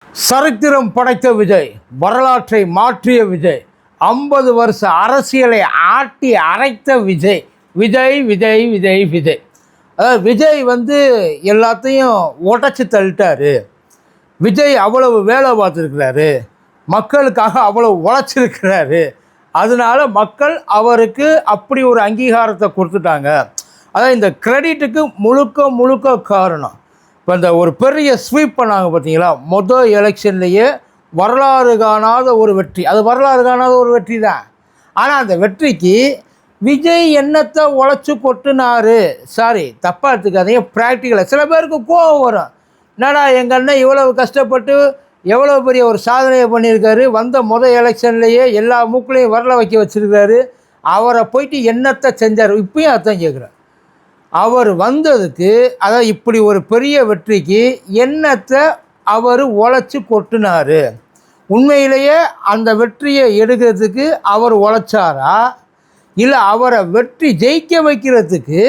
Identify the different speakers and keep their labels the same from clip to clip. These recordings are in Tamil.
Speaker 1: சரித்திரம் படைத்த விஜய், வரலாற்றை மாற்றிய விஜய், 50 வருஷ அரசியலை ஆட்டி அரைத்த விஜய். விஜய் விஜய் விஜய் விஜய் அதாவது விஜய் எல்லாத்தையும் உடச்சி தள்ளிட்டாரு. விஜய் அவ்வளவு வேலை பார்த்துருக்கிறாரு, மக்களுக்காக அவ்வளவு உழைச்சிருக்கிறாரு. அதனால மக்கள் அவருக்கு அப்படி ஒரு அங்கீகாரத்தை கொடுத்துட்டாங்க. அதாவது இந்த கிரெடிட்டுக்கு முழுக்க முழுக்க காரணம் இப்போ இந்த ஒரு பெரிய ஸ்வீப் பண்ணாங்க பார்த்தீங்களா, மொதல் எலெக்ஷன்லேயே வரலாறு காணாத ஒரு வெற்றி. அது வரலாறு காணாத ஒரு வெற்றி தான். ஆனால் அந்த வெற்றிக்கு விஜய் என்னத்தை உழைச்சி கொட்டுனாரு. சாரி, தப்பாக எடுத்துக்காதீங்க, ப்ராக்டிக்கலாக சில பேருக்கு கோவம் வரும். என்னடா எங்கள் அண்ணன் இவ்வளவு கஷ்டப்பட்டு எவ்வளோ பெரிய ஒரு சாதனையை பண்ணியிருக்காரு, மொதல் எலெக்ஷன்லேயே எல்லா மூக்களையும் வரல வைக்க வச்சுருக்காரு, அவரை போயிட்டு என்னத்தை செஞ்சார். இப்பயும் அதான் கேட்குறேன். அவர் வந்ததுக்கு, அதாவது இப்படி ஒரு பெரிய வெற்றிக்கு என்னத்தை அவர் உழைச்சி கொட்டினார். உண்மையிலேயே அந்த வெற்றியை எடுக்கிறதுக்கு அவர் உழைச்சாரா, இல்லை அவரை வெற்றி ஜெயிக்க வைக்கிறதுக்கு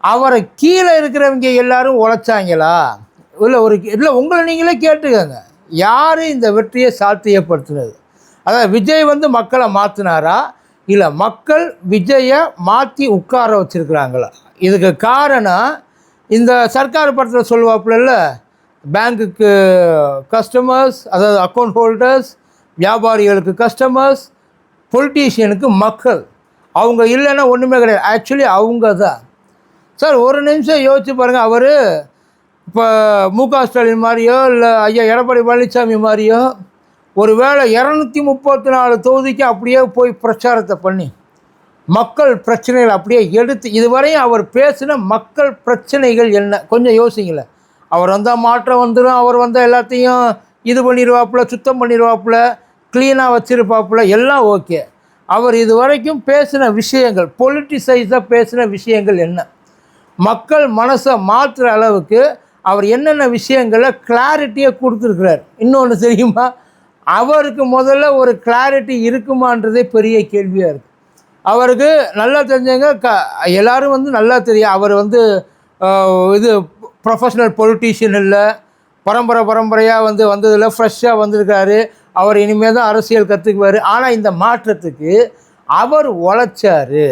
Speaker 1: அவரை கீழே இருக்கிறவங்க எல்லாரும் உழைச்சாங்களா? இல்லை உங்களை நீங்களே கேட்டுக்கங்க, யார் இந்த வெற்றியை சாத்தியப்படுத்தினது? அதாவது விஜய் மக்களை மாற்றினாரா, இல்லை மக்கள் விஜயை மாற்றி உட்கார வச்சுருக்கிறாங்களா? இதுக்கு காரணம் இந்த சர்க்கார் படத்தில் சொல்லுவாப்புல, பேங்குக்கு கஸ்டமர்ஸ், அதாவது அக்கௌண்ட் ஹோல்டர்ஸ், வியாபாரிகளுக்கு கஸ்டமர்ஸ், பொலிட்டீஷியனுக்கு மக்கள். அவங்க இல்லைன்னா ஒன்றுமே கிடையாது. ஆக்சுவலி அவங்க தான். சார் ஒரு நிமிஷம் யோசிச்சு பாருங்கள். அவர் இப்போ முக ஸ்டாலின் மாதிரியோ இல்லை ஐயா எடப்பாடி பழனிசாமி மாதிரியோ ஒரு வேளை 234 தொகுதிக்கு அப்படியே போய் பிரச்சாரத்தை பண்ணி மக்கள் பிரச்சனைகள் அப்படியே எடுத்து, இதுவரையும் அவர் பேசின மக்கள் பிரச்சனைகள் என்ன கொஞ்சம் யோசிங்களேன். அவர் வந்தால் மாற்றம் வந்துடும், அவர் வந்தால் எல்லாத்தையும் இது பண்ணிடுவாப்புல, சுத்தம் பண்ணிடுவாப்புல, க்ளீனாக வச்சுருப்பாப்புல, எல்லாம் ஓகே. அவர் இது வரைக்கும் பேசின விஷயங்கள், பொலிட்டிசைஸாக பேசின விஷயங்கள் என்ன? மக்கள் மனசை மாற்றுற அளவுக்கு அவர் என்னென்ன விஷயங்களை கிளாரிட்டியை கொடுத்துருக்கிறார். இன்னொன்று தெரியுமா, அவருக்கு முதல்ல ஒரு கிளாரிட்டி இருக்குமான்றதே பெரிய கேள்வியாக இருக்குது. அவருக்கு நல்லா தெரிஞ்சவங்க எல்லோரும் நல்லா தெரியும். அவர் இது ப்ரொஃபஷ்னல் பொலிட்டீஷியன் இல்லை, பரம்பரையாக வந்ததில் ஃப்ரெஷ்ஷாக வந்திருக்காரு. அவர் இனிமேல் தான் அரசியல் கற்றுக்குவார். ஆனால் இந்த மாற்றத்துக்கு அவர் உழைச்சார்.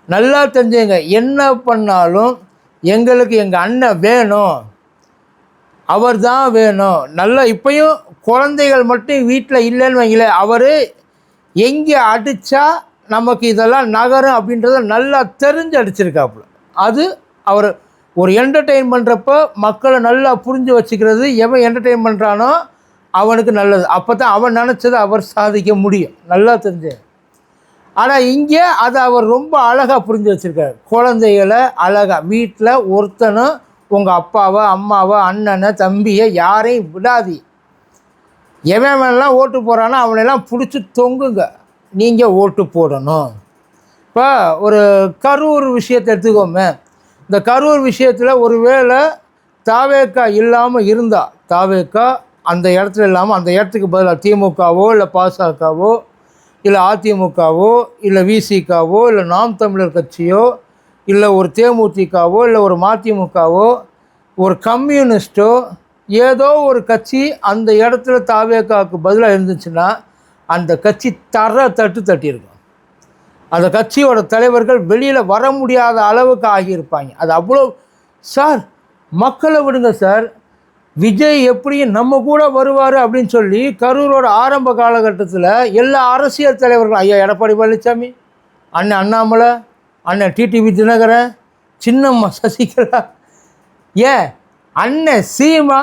Speaker 1: நல்லா தெரிஞ்சவங்க என்ன பண்ணாலும் எங்களுக்கு எங்கள் அண்ணன் வேணும், அவர் தான் வேணும். நல்லா இப்போயும் குழந்தைகள் மட்டும் வீட்டில் இல்லைன்னு வைங்களேன், அவர் எங்கே அடித்தா நமக்கு இதெல்லாம் நகரும் அப்படின்றத நல்லா தெரிஞ்சு அடிச்சிருக்காப்புல. அது அவர் ஒரு என்டர்டெயின் பண்ணுறப்ப மக்களை நல்லா புரிஞ்சு வச்சுக்கிறது. எவன் என்டர்டெயின் பண்ணுறானோ அவனுக்கு நல்லது. அப்போ தான் அவன் நினச்சதை அவர் சாதிக்க முடியும், நல்லா தெரிஞ்சு. ஆனால் இங்கே அதை அவர் ரொம்ப அழகாக புரிஞ்சு வச்சுருக்காரு. குழந்தைகளை அழகாக வீட்டில் ஒருத்தனும் உங்கள் அப்பாவை அம்மாவை அண்ணனை தம்பியை யாரையும் விடாதி. எவன்லாம் ஓட்டு போகிறானோ அவனெல்லாம் பிடிச்சி தொங்குங்க, நீங்கள் ஓட்டு போடணும். இப்போ ஒரு கரூர் விஷயத்தை எடுத்துக்கோமே. இந்த கரூர் விஷயத்தில் ஒரு வேளை தாவேக்கா இல்லாமல் இருந்தால், தாவேக்கா அந்த இடத்துல இல்லாமல் அந்த இடத்துக்கு பதிலாக திமுகவோ இல்லை பாசகவோ இல்லை அதிமுகவோ இல்லை விசிகாவோ இல்லை நாம் தமிழர் கட்சியோ இல்லை ஒரு தேமுதிகவோ இல்லை ஒரு மதிமுகவோ ஒரு கம்யூனிஸ்ட்டோ ஏதோ ஒரு கட்சி அந்த இடத்துல தாவேக்காவுக்கு பதிலாக இருந்துச்சுன்னா அந்த கட்சி தட்டியிருக்கும். அந்த கட்சியோட தலைவர்கள் வெளியில் வர முடியாத அளவுக்கு ஆகியிருப்பாங்க. அது அவ்வளோ. சார் மக்களை விடுங்க சார், விஜய் எப்படியும் நம்ம கூட வருவார் அப்படின்னு சொல்லி கரூரோட ஆரம்ப காலகட்டத்தில் எல்லா அரசியல் தலைவர்களும், ஐயா எடப்பாடி பழனிசாமி, அண்ணன் அண்ணாமலை, அண்ணன் டிடிவி தினகரன், சின்னம்மா சசிகலா, ஏன் அண்ணன் சீமா,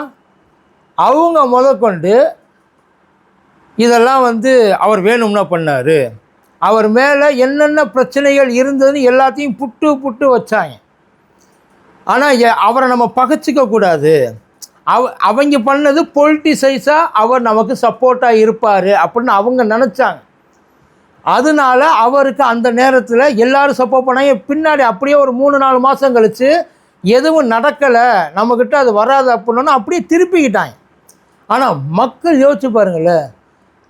Speaker 1: அவங்க முதற்கொண்டு இதெல்லாம் அவர் வேணும்னா பண்ணார். அவர் மேலே என்னென்ன பிரச்சனைகள் இருந்ததுன்னு எல்லாத்தையும் புட்டு வச்சாங்க. ஆனால் அவரை நம்ம பகைச்சிக்கக்கூடாது. அவங்க பண்ணது பொலிட்டிசைஸாக அவர் நமக்கு சப்போர்ட்டாக இருப்பார் அப்படின்னு அவங்க நினச்சாங்க. அதனால அவருக்கு அந்த நேரத்தில் எல்லோரும் சப்போர்ட் பண்ணாங்க. பின்னாடி அப்படியே ஒரு 3-4 மாதம் கழித்து எதுவும் நடக்கலை, நம்மக்கிட்ட அது வராது அப்படின்னா அப்படியே திருப்பிக்கிட்டாங்க. ஆனால் மக்கள் யோசிச்சு பாருங்களேன்,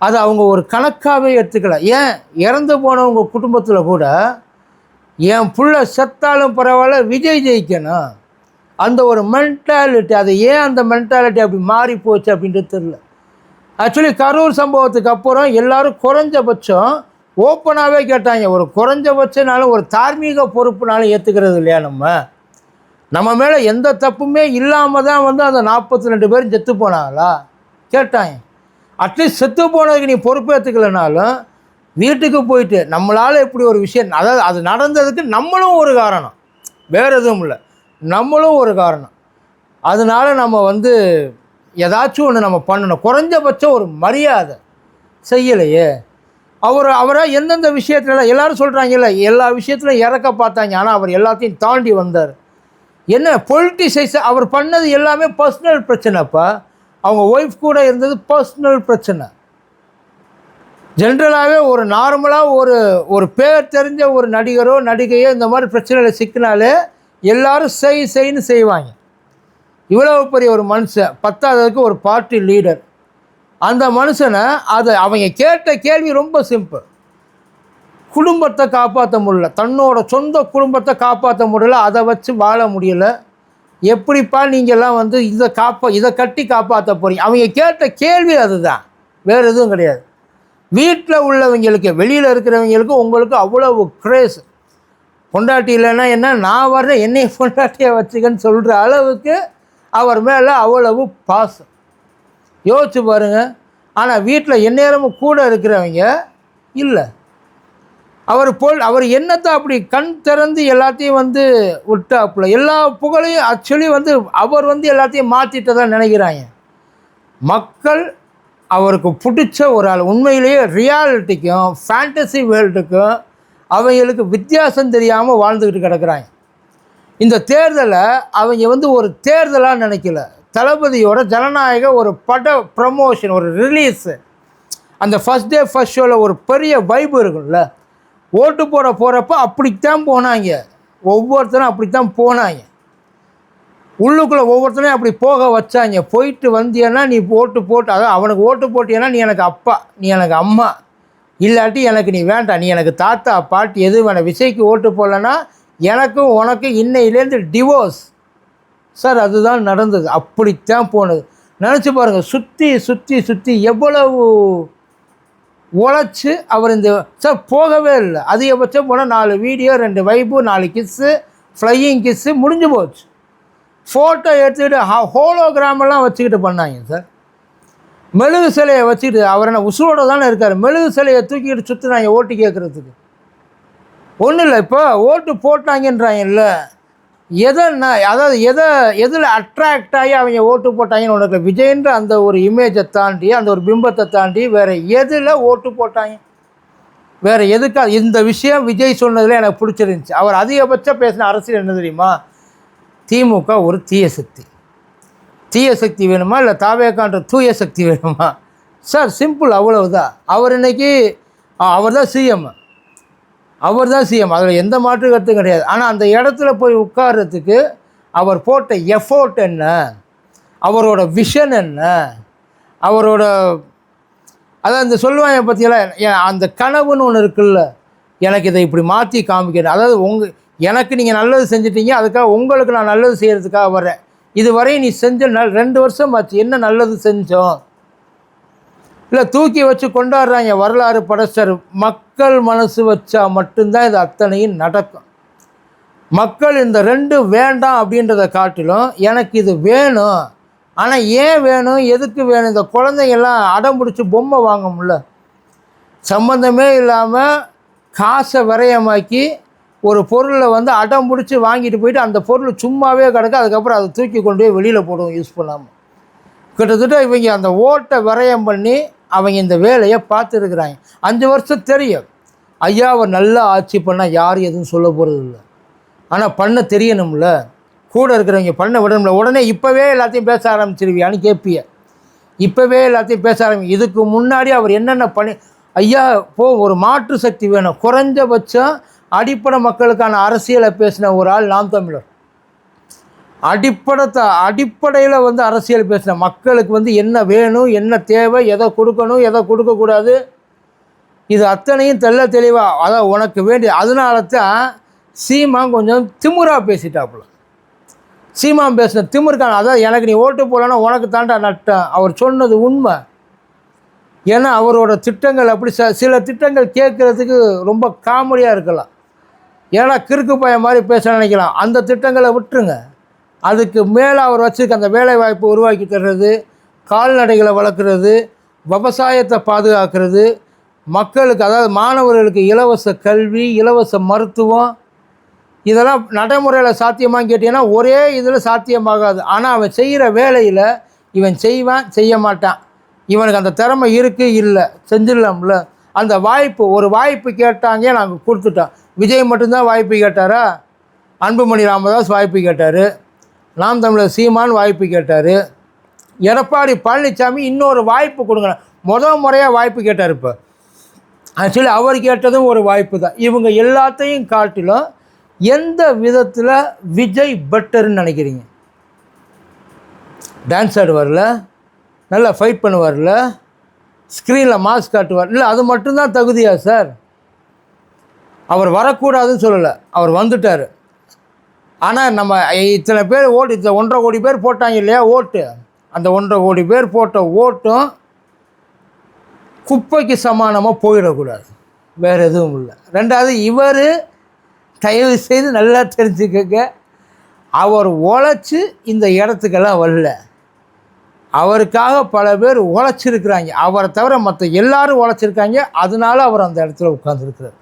Speaker 1: அது அவங்க ஒரு கணக்காகவே எடுத்துக்கல. ஏன் இறந்து போனவங்க குடும்பத்தில் கூட என் புள்ள செத்தாலும் பரவாயில்ல விஜய் ஜெயிக்கணும், அந்த ஒரு மென்டாலிட்டி, அது ஏன் அந்த மென்டாலிட்டி அப்படி மாறி போச்சு அப்படின்றது தெரில. ஆக்சுவலி கரூர் சம்பவத்துக்கு அப்புறம் எல்லோரும் குறைஞ்சபட்சம் ஓப்பனாகவே கேட்டாங்க, ஒரு குறைஞ்சபட்சனாலும் ஒரு தார்மீக பொறுப்புனாலும் ஏற்றுக்கிறது இல்லையா? நம்ம மேலே எந்த தப்புமே இல்லாமல் தான் வந்து அந்த 42 பேரும் செத்து போனாங்களா கேட்டாங்க. அட்லீஸ்ட் செத்து போனதுக்கு நீ பொறுப்பு ஏற்றுக்கலைனாலும் வீட்டுக்கு போயிட்டு நம்மளால் இப்படி ஒரு விஷயம், அதாவது அது நடந்ததுக்கு நம்மளும் ஒரு காரணம், வேறு எதுவும் இல்லை, நம்மளும் ஒரு காரணம். அதனால் நம்ம வந்து ஏதாச்சும் ஒன்று நம்ம பண்ணணும். குறைஞ்சபட்சம் ஒரு மரியாதை செய்யலையே. அவராக எந்தெந்த விஷயத்துல எல்லோரும் சொல்கிறாங்கல்ல, எல்லா விஷயத்துலையும் இறக்க பார்த்தாங்க, ஆனால் அவர் எல்லாத்தையும் தாண்டி வந்தார். என்ன பொலிட்டிசைஸ் அவர் பண்ணது எல்லாமே பர்சனல் பிரச்சனைப்பா. அவங்க ஒய்ஃப் கூட இருந்தது பர்சனல் பிரச்சனை. ஜென்ரலாகவே ஒரு நார்மலாக ஒரு பேர் தெரிஞ்ச ஒரு நடிகரோ நடிகையோ இந்த மாதிரி பிரச்சனையில் சிக்கினாலே எல்லோரும் செய்ன்னு செய்வாங்க. இவ்வளவு பெரிய ஒரு மனுஷன், 10ஆவதுக்கு ஒரு பார்ட்டி லீடர், அந்த மனுஷனை அவங்க கேட்ட கேள்வி ரொம்ப சிம்பிள். குடும்பத்தை காப்பாற்ற முடியல, தன்னோட சொந்த குடும்பத்தை காப்பாற்ற முடியல, அதை வச்சு வாழ முடியல, எப்படிப்பா நீங்கள்லாம் வந்து இதை கட்டி காப்பாற்ற போகிறீங்க? அவங்க கேட்ட கேள்வி அதுதான், வேறு எதுவும் கிடையாது. வீட்டில் உள்ளவங்களுக்கு, வெளியில் இருக்கிறவங்களுக்கு உங்களுக்கு அவ்வளவு கிரேஸ். பொண்டாட்டி இல்லைன்னா என்ன, நான் வர்றேன் என்னையை பொண்டாட்டியை வச்சுக்கன்னு சொல்கிற அளவுக்கு அவர் மேலே அவ்வளவு பாசம். யோசிச்சு பாருங்கள். ஆனால் வீட்டில் எந்நேரமும் கூட இருக்கிறவங்க இல்லை. அவர் என்னத்தை அப்படி கண் திறந்து எல்லாத்தையும் வந்து விட்டாப்புல, எல்லா புகழையும் ஆக்சுவலி வந்து அவர் வந்து எல்லாத்தையும் மாற்றிட்டதான் நினைக்கிறாங்க மக்கள். அவருக்கு பிடிச்ச ஒரு ஆள். உண்மையிலேயே ரியாலிட்டிக்கும் ஃபேண்டசி வேர்ல்டுக்கும் அவங்களுக்கு வித்தியாசம் தெரியாமல் வாழ்ந்துக்கிட்டு கிடக்கிறாங்க. இந்த தேர்தலை அவங்க வந்து ஒரு தேர்தலாக நினைக்கல. தளபதியோட ஜனநாயக ஒரு பட ப்ரமோஷன், ஒரு ரிலீஸு, அந்த ஃபஸ்ட் டே ஃபஸ்ட் ஷோவில் ஒரு பெரிய வைப்பு இருக்கும்ல. ஓட்டு போகிறப்ப அப்படித்தான் போனாங்க, ஒவ்வொருத்தரும் அப்படித்தான் போனாங்க. உள்ளுக்குள்ளே ஒவ்வொருத்தரையும் அப்படி போக வச்சாங்க. போயிட்டு வந்தியன்னா நீ ஓட்டு போட்டு, அதாவது அவனுக்கு ஓட்டு போட்டியன்னா நீ எனக்கு அப்பா, நீ எனக்கு அம்மா, இல்லாட்டி எனக்கு நீ வேண்டாம், நீ எனக்கு தாத்தா பாட்டி எது வேணாம். விஜய்க்கு ஓட்டு போடலன்னா எனக்கும் உனக்கும் இன்னையிலேருந்து டிவோர்ஸ் சார். அதுதான் நடந்தது, அப்படித்தான் போனது. நினச்சி பாருங்கள், சுற்றி சுற்றி சுற்றி எவ்வளவு உழைச்சி அவர் இந்த சார் போகவே இல்லை. அதிகபட்சம் போனால் 4 வீடியோ, 2 வைப்பு, 4 கிஸ்ஸு, ஃப்ளையிங் கிஸ்ஸு, முடிஞ்சு போச்சு. ஃபோட்டோ எடுத்துக்கிட்டு ஹோலோகிராமெல்லாம் வச்சுக்கிட்டு பண்ணாங்க சார். மெழுகு சிலையை வச்சுக்கிட்டு, அவர் என்ன உசுரோட தானே இருக்கார், மெழுகு சிலையை தூக்கிக்கிட்டு சுற்றுனாங்க ஓட்டு கேட்குறதுக்கு. ஒன்றும் இல்லை, இப்போ ஓட்டு போட்டாங்கன்றாங்க இல்லை, அதாவது எதில் அட்ராக்ட் ஆகி அவங்க ஓட்டு போட்டாங்கன்னு உனக்கு விஜய்ன்ற அந்த ஒரு இமேஜை தாண்டி, அந்த ஒரு பிம்பத்தை தாண்டி வேறு எதில் ஓட்டு போட்டாங்க? வேறு எதுக்காக? இந்த விஷயம் விஜய் சொன்னதில் எனக்கு பிடிச்சிருந்துச்சி. அவர் அதிகபட்சம் பேசின அரசியல் என்ன தெரியுமா? திமுக ஒரு தீய சக்தி, தீய சக்தி வேணுமா இல்லை தாவேக்கான்ற தூய சக்தி வேணுமா? சார் சிம்பிள், அவ்வளவுதான். அவர் இன்றைக்கி அவர் தான் சிஎம், அவர் தான் சிஎம், அதில் எந்த மாற்று கருத்தும் கிடையாது. ஆனால் அந்த இடத்துல போய் உட்கார்றதுக்கு அவர் போட்ட எஃபோர்ட் என்ன, அவரோட விஷன் என்ன, அவரோட அதான் இந்த சொல்லுவாங்க பற்றியெல்லாம், அந்த கனவுன்னு ஒன்று இருக்குல்ல, எனக்கு இதை இப்படி மாற்றி காமிக்கணும். அதாவது எனக்கு நீங்கள் நல்லது செஞ்சிட்டீங்க, அதுக்காக உங்களுக்கு நான் நல்லது செய்கிறதுக்காக வரேன். இதுவரை நீ செஞ்ச 2 வருஷம் ஆச்சு, என்ன நல்லது செஞ்சோம்? இல்லை தூக்கி வச்சு கொண்டாடுறாங்க வரலாறு படைச்சர். மக்கள் மனசு வச்சா மட்டும்தான் இது அத்தனையும் நடக்கும். மக்கள் இந்த 2 வேண்டாம் அப்படின்றத காட்டிலும் எனக்கு இது வேணும். ஆனால் ஏன் வேணும், எதுக்கு வேணும்? இந்த குழந்தைங்கள்லாம் அடம் பிடிச்சி பொம்மை வாங்க முடியல, சம்மந்தமே இல்லாமல் காசை விரயமாக்கி ஒரு பொருளை வந்து அடம் பிடிச்சி வாங்கிட்டு போயிட்டு அந்த பொருள் சும்மாவே கிடக்கு, அதுக்கப்புறம் அதை தூக்கி கொண்டு போய் வெளியில் போடுவோம் யூஸ் பண்ணாமல். கிட்டத்தட்ட இவங்க அந்த ஓட்டை விரயம் பண்ணி அவங்க இந்த வேலையை பார்த்துருக்குறாங்க. 5 வருஷம் தெரியும் ஐயா அவர் நல்லா ஆட்சி பண்ணால் யாரும் எதுவும் சொல்ல போகிறது இல்லை. ஆனால் பண்ண தெரியணும்ல, கூட இருக்கிறவங்க பண்ண விடணும்ல. உடனே இப்போவே எல்லாத்தையும் பேச ஆரம்பிச்சிருவியான்னு கேட்பிய, இப்போவே எல்லாத்தையும் பேச இதுக்கு முன்னாடி அவர் என்னென்ன பண்ணி, ஐயா ஒரு மாற்று சக்தி வேணும். குறைஞ்சபட்சம் அடிப்படை மக்களுக்கான அரசியலை பேசின ஒரு ஆள் நாம் தமிழர். அடிப்படையில் வந்து அரசியல் பேசின மக்களுக்கு வந்து என்ன வேணும், என்ன தேவை, எதை கொடுக்கணும், எதை கொடுக்கக்கூடாது, இது அத்தனையும் தெளிவாக, அதான் உனக்கு வேண்டிய. அதனால தான் சீமான் கொஞ்சம் திமுறாக பேசிட்டாப்புல. சீமான் பேசின திமிருக்கான, அதாவது எனக்கு நீ ஓட்டு போடலன்னா உனக்கு தாண்டா நட்டேன், அவர் சொன்னது உண்மை. ஏன்னா அவரோட திட்டங்கள் அப்படி சில திட்டங்கள் கேட்குறதுக்கு ரொம்ப காமெடியாக இருக்கலாம். ஏன்னா கிறுக்கு பையன் மாதிரி பேச நினைக்கலாம். அந்த திட்டங்களை விட்டுருங்க. அதுக்கு மேலே அவர் வச்சுருக்க அந்த வேலைவாய்ப்பு உருவாக்கி தர்றது, கால்நடைகளை வளர்க்குறது, விவசாயத்தை பாதுகாக்கிறது, மக்களுக்கு அதாவது மாணவர்களுக்கு இலவச கல்வி, இலவச மருத்துவம், இதெல்லாம் நடைமுறையில் சாத்தியமான்னு கேட்டிங்கன்னா ஒரே இதில் சாத்தியமாகாது. ஆனால் அவன் செய்கிற வேலையில் இவன் செய்வான், செய்ய மாட்டான். இவனுக்கு அந்த திறமை இருக்குது, இல்லை செஞ்சிடலாம்ல. அந்த வாய்ப்பு, ஒரு வாய்ப்பு கேட்டாங்க, நாங்கள் கொடுத்துட்டோம். விஜய் மட்டும்தான் வாய்ப்பு கேட்டாரா? அன்புமணி ராமதாஸ் வாய்ப்பு கேட்டார், நாம் தமிழர் சீமான் வாய்ப்பு கேட்டார், எடப்பாடி பழனிசாமி இன்னொரு வாய்ப்பு கொடுங்க, முறையாக வாய்ப்பு கேட்டார். இப்போ ஆக்சுவலி அவர் கேட்டதும் ஒரு வாய்ப்பு தான். இவங்க எல்லாத்தையும் காட்டிலும் எந்த விதத்தில் விஜய் பெட்டர்ன்னு நினைக்கிறீங்க? டான்ஸ் ஆடுவார்ல, நல்லா ஃபைட் பண்ணுவார்ல, ஸ்க்ரீனில் மாஸ்க் காட்டுவார் இல்லை, அது மட்டும்தான் தகுதியா சார்? அவர் வரக்கூடாதுன்னு சொல்லலை, அவர் வந்துட்டார். ஆனால் நம்ம இத்தனை பேர் ஓட்டு, 1.5 கோடி பேர் போட்டாங்க இல்லையா ஓட்டு, அந்த 1.5 கோடி பேர் போட்ட ஓட்டும் குப்பைக்கு சமானமாக போயிடக்கூடாது, வேறு எதுவும் இல்லை. ரெண்டாவது, இவர் தயவு செய்து நல்லா தெரிஞ்சுக்கங்க, அவர் உழைச்சி இந்த இடத்துக்கெல்லாம் வரல. அவருக்காக பல பேர் உழைச்சிருக்கிறாங்க, அவரை தவிர மற்ற எல்லாரும் உழைச்சிருக்காங்க. அதனால அவர் அந்த இடத்துல உட்கார்ந்துருக்கிறார்.